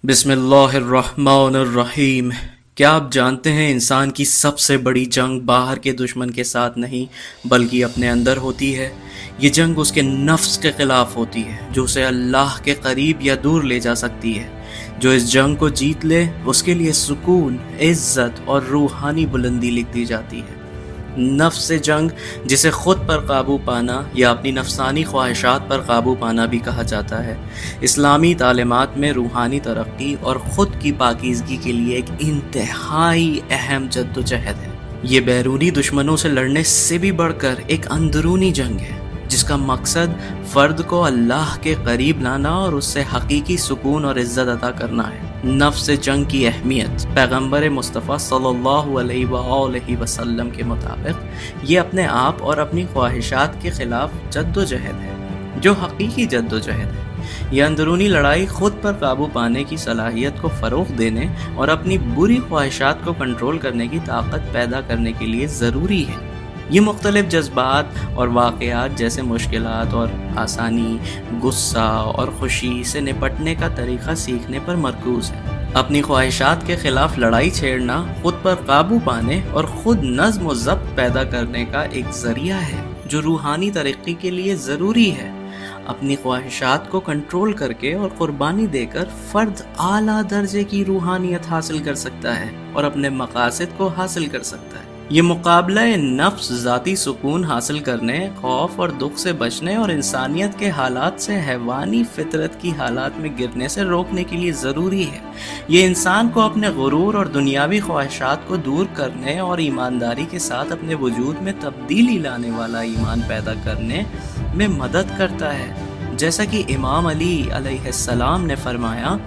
بسم اللہ الرحمن الرحیم۔ کیا آپ جانتے ہیں انسان کی سب سے بڑی جنگ باہر کے دشمن کے ساتھ نہیں بلکہ اپنے اندر ہوتی ہے۔ یہ جنگ اس کے نفس کے خلاف ہوتی ہے جو اسے اللہ کے قریب یا دور لے جا سکتی ہے۔ جو اس جنگ کو جیت لے اس کے لیے سکون، عزت اور روحانی بلندی لکھی جاتی ہے۔ نفس سے جنگ، جسے خود پر قابو پانا یا اپنی نفسانی خواہشات پر قابو پانا بھی کہا جاتا ہے، اسلامی تعلیمات میں روحانی ترقی اور خود کی پاکیزگی کے لیے ایک انتہائی اہم جدوجہد ہے۔ یہ بیرونی دشمنوں سے لڑنے سے بھی بڑھ کر ایک اندرونی جنگ ہے جس کا مقصد فرد کو اللہ کے قریب لانا اور اس سے حقیقی سکون اور عزت عطا کرنا ہے۔ نفس جنگ کی اہمیت پیغمبر مصطفیٰ صلی اللہ علیہ وآلہ وسلم کے مطابق یہ اپنے آپ اور اپنی خواہشات کے خلاف جدوجہد ہے جو حقیقی جدوجہد ہے۔ یہ اندرونی لڑائی خود پر قابو پانے کی صلاحیت کو فروغ دینے اور اپنی بری خواہشات کو کنٹرول کرنے کی طاقت پیدا کرنے کے لیے ضروری ہے۔ یہ مختلف جذبات اور واقعات جیسے مشکلات اور آسانی، غصہ اور خوشی سے نپٹنے کا طریقہ سیکھنے پر مرکوز ہے۔ اپنی خواہشات کے خلاف لڑائی چھیڑنا خود پر قابو پانے اور خود نظم و ضبط پیدا کرنے کا ایک ذریعہ ہے جو روحانی ترقی کے لیے ضروری ہے۔ اپنی خواہشات کو کنٹرول کر کے اور قربانی دے کر فرد اعلیٰ درجے کی روحانیت حاصل کر سکتا ہے اور اپنے مقاصد کو حاصل کر سکتا ہے۔ یہ مقابلہ نفس ذاتی سکون حاصل کرنے، خوف اور دکھ سے بچنے اور انسانیت کے حالات سے حیوانی فطرت کی حالات میں گرنے سے روکنے کے لیے ضروری ہے۔ یہ انسان کو اپنے غرور اور دنیاوی خواہشات کو دور کرنے اور ایمانداری کے ساتھ اپنے وجود میں تبدیلی لانے والا ایمان پیدا کرنے میں مدد کرتا ہے۔ جیسا کہ امام علی علیہ السلام نے فرمایا،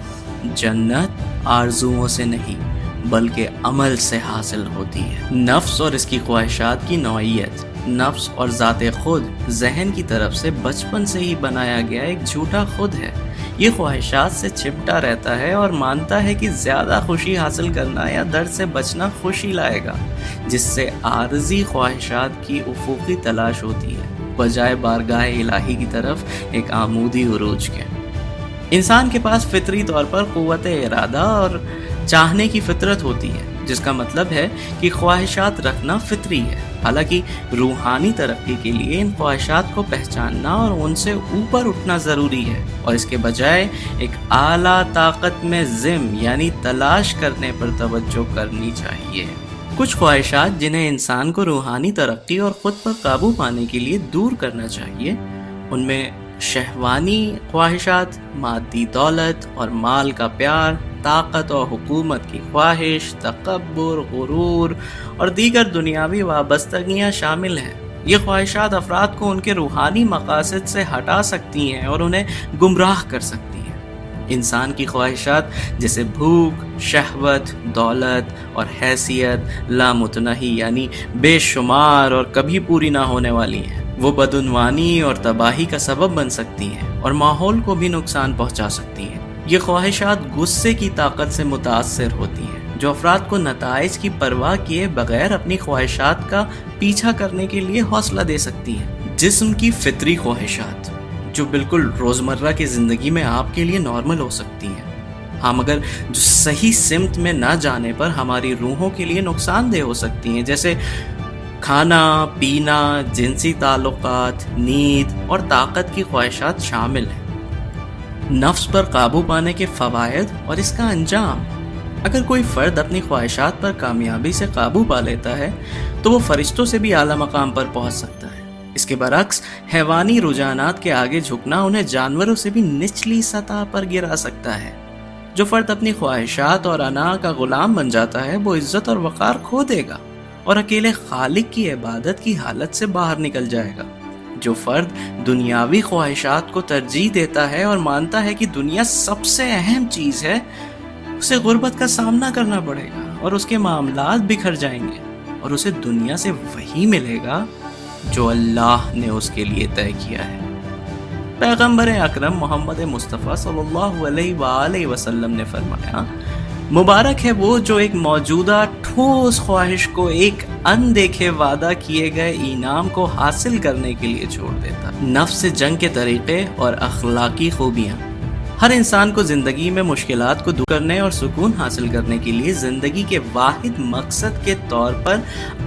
جنت آرزوؤں سے نہیں بلکہ عمل سے حاصل ہوتی ہے۔ نفس اور اس کی خواہشات کی نوعیت۔ نفس اور ذات خود ذہن کی طرف سے بچپن سے ہی بنایا گیا ایک جھوٹا خود ہے۔ یہ خواہشات سے چپٹا رہتا ہے اور مانتا ہے کہ زیادہ خوشی حاصل کرنا یا درد سے بچنا خوشی لائے گا، جس سے عارضی خواہشات کی افقی تلاش ہوتی ہے بجائے بارگاہ الہی کی طرف ایک عمودی عروج کے۔ انسان کے پاس فطری طور پر قوت ارادہ اور چاہنے کی فطرت ہوتی ہے، جس کا مطلب ہے کہ خواہشات رکھنا فطری ہے۔ حالانکہ روحانی ترقی کے لیے ان خواہشات کو پہچاننا اور ان سے اوپر اٹھنا ضروری ہے اور اس کے بجائے ایک اعلیٰ طاقت میں ضم یعنی تلاش کرنے پر توجہ کرنی چاہیے۔ کچھ خواہشات جنہیں انسان کو روحانی ترقی اور خود پر قابو پانے کے لیے دور کرنا چاہیے، ان میں شہوانی خواہشات، مادی دولت اور مال کا پیار، طاقت اور حکومت کی خواہش، تکبر، غرور اور دیگر دنیاوی وابستگیاں شامل ہیں۔ یہ خواہشات افراد کو ان کے روحانی مقاصد سے ہٹا سکتی ہیں اور انہیں گمراہ کر سکتی ہیں۔ انسان کی خواہشات جیسے بھوک، شہوت، دولت اور حیثیت لامتناہی یعنی بے شمار اور کبھی پوری نہ ہونے والی ہیں۔ وہ بدعنوانی اور تباہی کا سبب بن سکتی ہیں اور ماحول کو بھی نقصان پہنچا سکتی ہیں۔ یہ خواہشات غصے کی طاقت سے متاثر ہوتی ہیں جو افراد کو نتائج کی پرواہ کیے بغیر اپنی خواہشات کا پیچھا کرنے کے لیے حوصلہ دے سکتی ہیں۔ جسم کی فطری خواہشات جو بالکل روزمرہ کی زندگی میں آپ کے لیے نارمل ہو سکتی ہیں، ہم اگر جو صحیح سمت میں نہ جانے پر ہماری روحوں کے لیے نقصان دہ ہو سکتی ہیں، جیسے کھانا، پینا، جنسی تعلقات، نیند اور طاقت کی خواہشات شامل ہیں۔ نفس پر قابو پانے کے فوائد اور اس کا انجام۔ اگر کوئی فرد اپنی خواہشات پر کامیابی سے قابو پا لیتا ہے تو وہ فرشتوں سے بھی اعلیٰ مقام پر پہنچ سکتا ہے۔ اس کے برعکس حیوانی رجحانات کے آگے جھکنا انہیں جانوروں سے بھی نچلی سطح پر گرا سکتا ہے۔ جو فرد اپنی خواہشات اور انا کا غلام بن جاتا ہے وہ عزت اور وقار کھو دے گا اور اکیلے خالق کی عبادت کی حالت سے باہر نکل جائے گا۔ جو فرد دنیاوی خواہشات کو ترجیح دیتا ہے اور مانتا ہے کہ دنیا سب سے اہم چیز ہے، اسے غربت کا سامنا کرنا پڑے گا اور اس کے معاملات بکھر جائیں گے اور اسے دنیا سے وہی ملے گا جو اللہ نے اس کے لیے طے کیا ہے۔ پیغمبر اکرم محمد مصطفیٰ صلی اللہ علیہ وآلہ وسلم نے فرمایا، مبارک ہے وہ جو ایک موجودہ ٹھوس خواہش کو ایک اندیکھے وعدہ کیے گئے انعام کو حاصل کرنے کے لیے چھوڑ دیتا۔ نفس سے جنگ کے طریقے اور اخلاقی خوبیاں۔ ہر انسان کو زندگی میں مشکلات کو دور کرنے اور سکون حاصل کرنے کے لیے زندگی کے واحد مقصد کے طور پر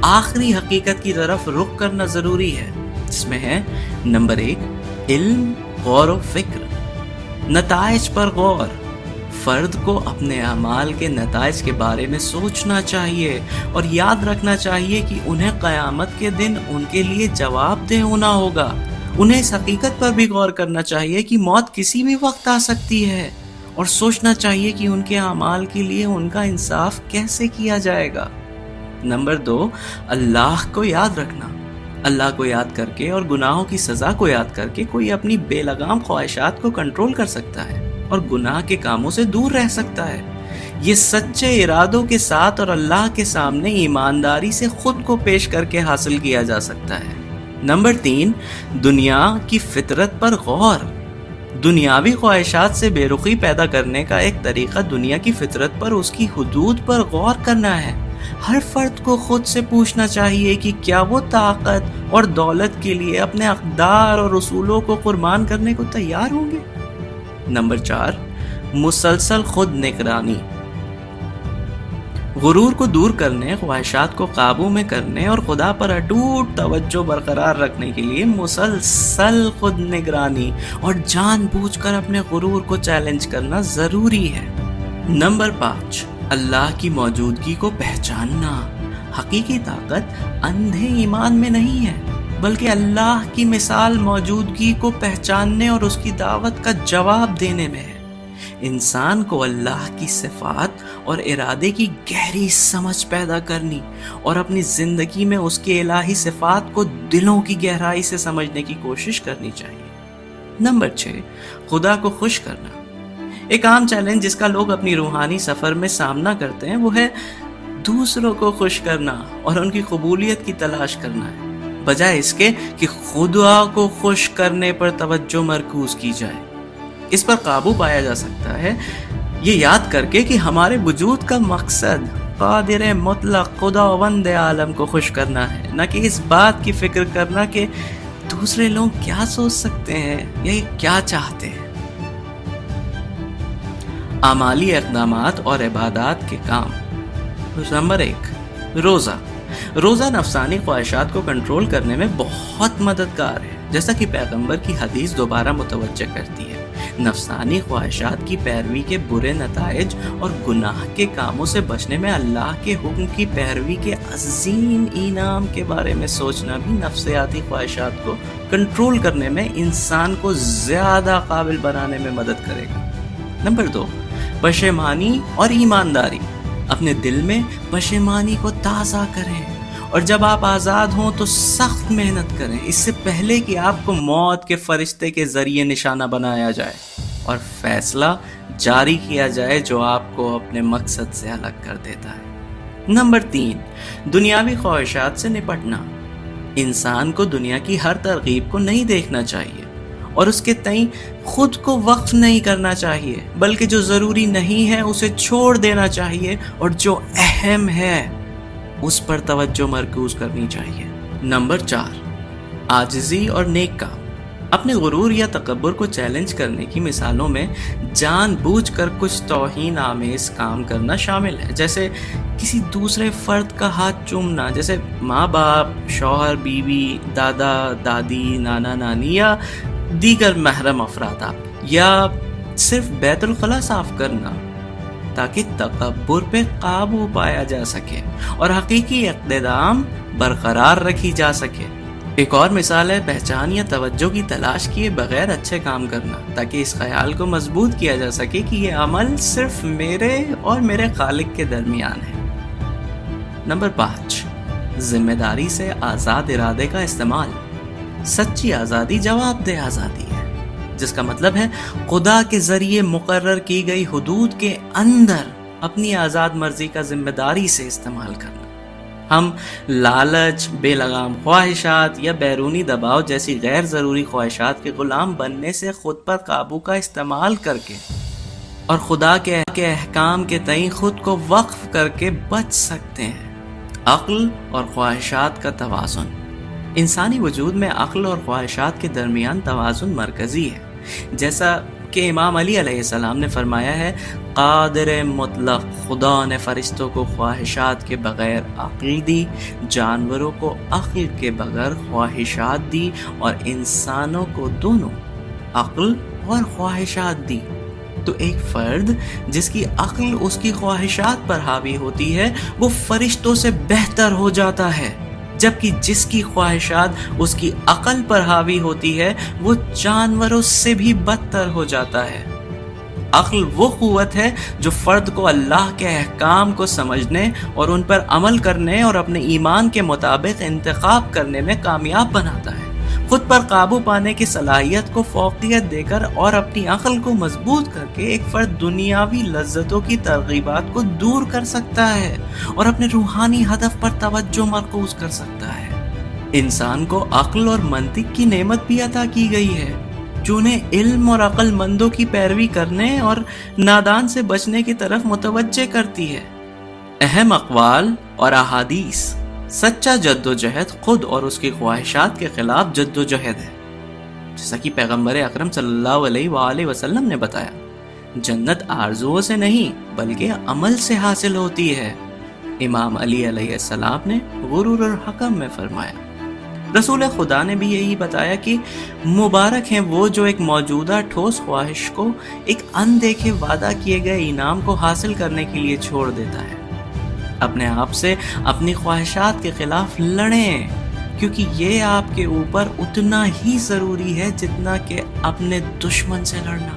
آخری حقیقت کی طرف رخ کرنا ضروری ہے، جس میں ہے نمبر 1 علم، غور و فکر، نتائج پر غور۔ فرد کو اپنے اعمال کے نتائج کے بارے میں سوچنا چاہیے اور یاد رکھنا چاہیے کہ انہیں قیامت کے دن ان کے لیے جواب دہ ہونا ہوگا۔ انہیں اس حقیقت پر بھی غور کرنا چاہیے کہ موت کسی بھی وقت آ سکتی ہے، اور سوچنا چاہیے کہ ان کے اعمال کے لیے ان کا انصاف کیسے کیا جائے گا۔ نمبر 2 اللہ کو یاد رکھنا۔ اللہ کو یاد کر کے اور گناہوں کی سزا کو یاد کر کے کوئی اپنی بے لگام خواہشات کو کنٹرول کر سکتا ہے اور گناہ کے کاموں سے دور رہ سکتا ہے۔ یہ سچے ارادوں کے ساتھ اور اللہ کے سامنے ایمانداری سے خود کو پیش کر کے حاصل کیا جا سکتا ہے۔ نمبر 3 دنیا کی فطرت پر غور۔ دنیاوی خواہشات سے بے رخی پیدا کرنے کا ایک طریقہ دنیا کی فطرت پر، اس کی حدود پر غور کرنا ہے۔ ہر فرد کو خود سے پوچھنا چاہیے کہ کیا وہ طاقت اور دولت کے لیے اپنے اقدار اور اصولوں کو قربان کرنے کو تیار ہوں گے۔ نمبر 4 مسلسل خود نگرانی۔ غرور کو دور کرنے، خواہشات کو قابو میں کرنے اور خدا پر اٹوٹ توجہ برقرار رکھنے کے لیے مسلسل خود نگرانی اور جان بوجھ کر اپنے غرور کو چیلنج کرنا ضروری ہے۔ نمبر 5 اللہ کی موجودگی کو پہچاننا۔ حقیقی طاقت اندھے ایمان میں نہیں ہے، بلکہ اللہ کی مثال موجودگی کو پہچاننے اور اس کی دعوت کا جواب دینے میں ہے۔ انسان کو اللہ کی صفات اور ارادے کی گہری سمجھ پیدا کرنی اور اپنی زندگی میں اس کے الہی صفات کو دلوں کی گہرائی سے سمجھنے کی کوشش کرنی چاہیے۔ نمبر 6 خدا کو خوش کرنا۔ ایک عام چیلنج جس کا لوگ اپنی روحانی سفر میں سامنا کرتے ہیں وہ ہے دوسروں کو خوش کرنا اور ان کی قبولیت کی تلاش کرنا ہے، بجائے اس کے کہ خدا کو خوش کرنے پر توجہ مرکوز کی جائے۔ اس پر قابو پایا جا سکتا ہے یہ یاد کر کے کہ ہمارے وجود کا مقصد قادر مطلق خداوند عالم کو خوش کرنا ہے، نہ کہ اس بات کی فکر کرنا کہ دوسرے لوگ کیا سوچ سکتے ہیں یا یہ کیا چاہتے ہیں۔ اعمالی اقدامات اور عبادات کے کام۔ نمبر 1 روزہ نفسانی خواہشات کو کنٹرول کرنے میں بہت مددگار ہے، جیسا کہ پیغمبر کی حدیث دوبارہ متوجہ کرتی ہے۔ نفسانی خواہشات کی پیروی کے برے نتائج اور گناہ کے کاموں سے بچنے میں اللہ کے حکم کی پیروی کے عظیم انعام کے بارے میں سوچنا بھی نفسیاتی خواہشات کو کنٹرول کرنے میں انسان کو زیادہ قابل بنانے میں مدد کرے گا۔ نمبر 2 پشیمانی اور ایمانداری۔ اپنے دل میں پشیمانی کو تازہ کریں، اور جب آپ آزاد ہوں تو سخت محنت کریں، اس سے پہلے کہ آپ کو موت کے فرشتے کے ذریعے نشانہ بنایا جائے اور فیصلہ جاری کیا جائے جو آپ کو اپنے مقصد سے الگ کر دیتا ہے۔ نمبر 3 دنیاوی خواہشات سے نپٹنا۔ انسان کو دنیا کی ہر ترغیب کو نہیں دیکھنا چاہیے اور اس کے تئیں خود کو وقف نہیں کرنا چاہیے، بلکہ جو ضروری نہیں ہے اسے چھوڑ دینا چاہیے اور جو اہم ہے اس پر توجہ مرکوز کرنی چاہیے۔ نمبر 4 عاجزی اور نیک کام۔ اپنے غرور یا تکبر کو چیلنج کرنے کی مثالوں میں جان بوجھ کر کچھ توہین آمیز کام کرنا شامل ہے، جیسے کسی دوسرے فرد کا ہاتھ چومنا، جیسے ماں باپ، شوہر بیوی، دادا دادی، نانا نانی یا دیگر محرم افراد، یا صرف بیت الخلاء صاف کرنا، تاکہ تکبر پہ قابو پایا جا سکے اور حقیقی اقتدام برقرار رکھی جا سکے۔ ایک اور مثال ہے پہچان یا توجہ کی تلاش کیے بغیر اچھے کام کرنا، تاکہ اس خیال کو مضبوط کیا جا سکے کہ یہ عمل صرف میرے اور میرے خالق کے درمیان ہے۔ نمبر 5 ذمہ داری سے آزاد ارادے کا استعمال۔ سچی آزادی جواب دہ آزادی ہے، جس کا مطلب ہے خدا کے ذریعے مقرر کی گئی حدود کے اندر اپنی آزاد مرضی کا ذمہ داری سے استعمال کرنا۔ ہم لالچ، بے لگام خواہشات یا بیرونی دباؤ جیسی غیر ضروری خواہشات کے غلام بننے سے خود پر قابو کا استعمال کر کے اور خدا کے احکام کے تئیں خود کو وقف کر کے بچ سکتے ہیں۔ عقل اور خواہشات کا توازن۔ انسانی وجود میں عقل اور خواہشات کے درمیان توازن مرکزی ہے۔ جیسا کہ امام علی علیہ السلام نے فرمایا ہے قادر مطلق خدا نے فرشتوں کو خواہشات کے بغیر عقل دی، جانوروں کو عقل کے بغیر خواہشات دی، اور انسانوں کو دونوں عقل اور خواہشات دی۔ تو ایک فرد جس کی عقل اس کی خواہشات پر حاوی ہوتی ہے وہ فرشتوں سے بہتر ہو جاتا ہے، جبکہ جس کی خواہشات اس کی عقل پر حاوی ہوتی ہے وہ جانوروں سے بھی بدتر ہو جاتا ہے۔ عقل وہ قوت ہے جو فرد کو اللہ کے احکام کو سمجھنے اور ان پر عمل کرنے اور اپنے ایمان کے مطابق انتخاب کرنے میں کامیاب بناتا ہے۔ خود پر قابو پانے کی صلاحیت کو فوقیت دے کر اور اپنی عقل کو مضبوط کر کے ایک فرد دنیاوی لذتوں کی ترغیبات کو دور کر سکتا ہے اور اپنے روحانی ہدف پر توجہ مرکوز کر سکتا ہے۔ انسان کو عقل اور منطق کی نعمت بھی عطا کی گئی ہے جو انہیں علم اور عقل مندوں کی پیروی کرنے اور نادان سے بچنے کی طرف متوجہ کرتی ہے۔ اہم اقوال اور احادیث سچا جد و جہد خود اور اس کی خواہشات کے خلاف جد و جہد ہے، جیسا کہ پیغمبر اکرم صلی اللہ علیہ وآلہ وسلم نے بتایا، جنت آرزوؤں سے نہیں بلکہ عمل سے حاصل ہوتی ہے۔ امام علی علیہ السلام نے غرور الحکم میں فرمایا۔ رسول خدا نے بھی یہی بتایا کہ مبارک ہیں وہ جو ایک موجودہ ٹھوس خواہش کو ایک اندیکھے وعدہ کیے گئے انعام کو حاصل کرنے کے لیے چھوڑ دیتا ہے۔ اپنے آپ سے اپنی خواہشات کے خلاف لڑیں، کیونکہ یہ آپ کے اوپر اتنا ہی ضروری ہے جتنا کہ اپنے دشمن سے لڑنا۔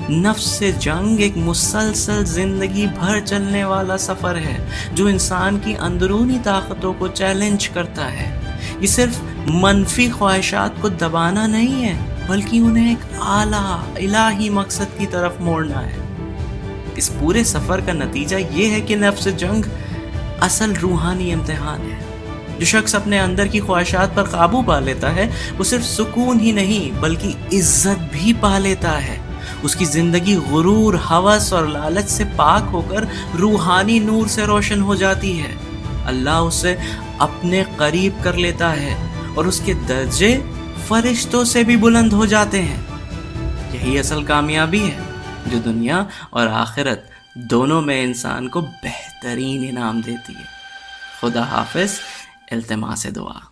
نفس سے جنگ ایک مسلسل زندگی بھر چلنے والا سفر ہے جو انسان کی اندرونی طاقتوں کو چیلنج کرتا ہے۔ یہ صرف منفی خواہشات کو دبانا نہیں ہے بلکہ انہیں ایک اعلیٰ الہی مقصد کی طرف موڑنا ہے۔ اس پورے سفر کا نتیجہ یہ ہے کہ نفس جنگ اصل روحانی امتحان ہے۔ جو شخص اپنے اندر کی خواہشات پر قابو پا لیتا ہے وہ صرف سکون ہی نہیں بلکہ عزت بھی پا لیتا ہے۔ اس کی زندگی غرور، ہوس اور لالچ سے پاک ہو کر روحانی نور سے روشن ہو جاتی ہے۔ اللہ اسے اپنے قریب کر لیتا ہے اور اس کے درجے فرشتوں سے بھی بلند ہو جاتے ہیں۔ یہی اصل کامیابی ہے جو دنیا اور آخرت دونوں میں انسان کو بہترین انعام دیتی ہے۔ خدا حافظ، التماس دعا۔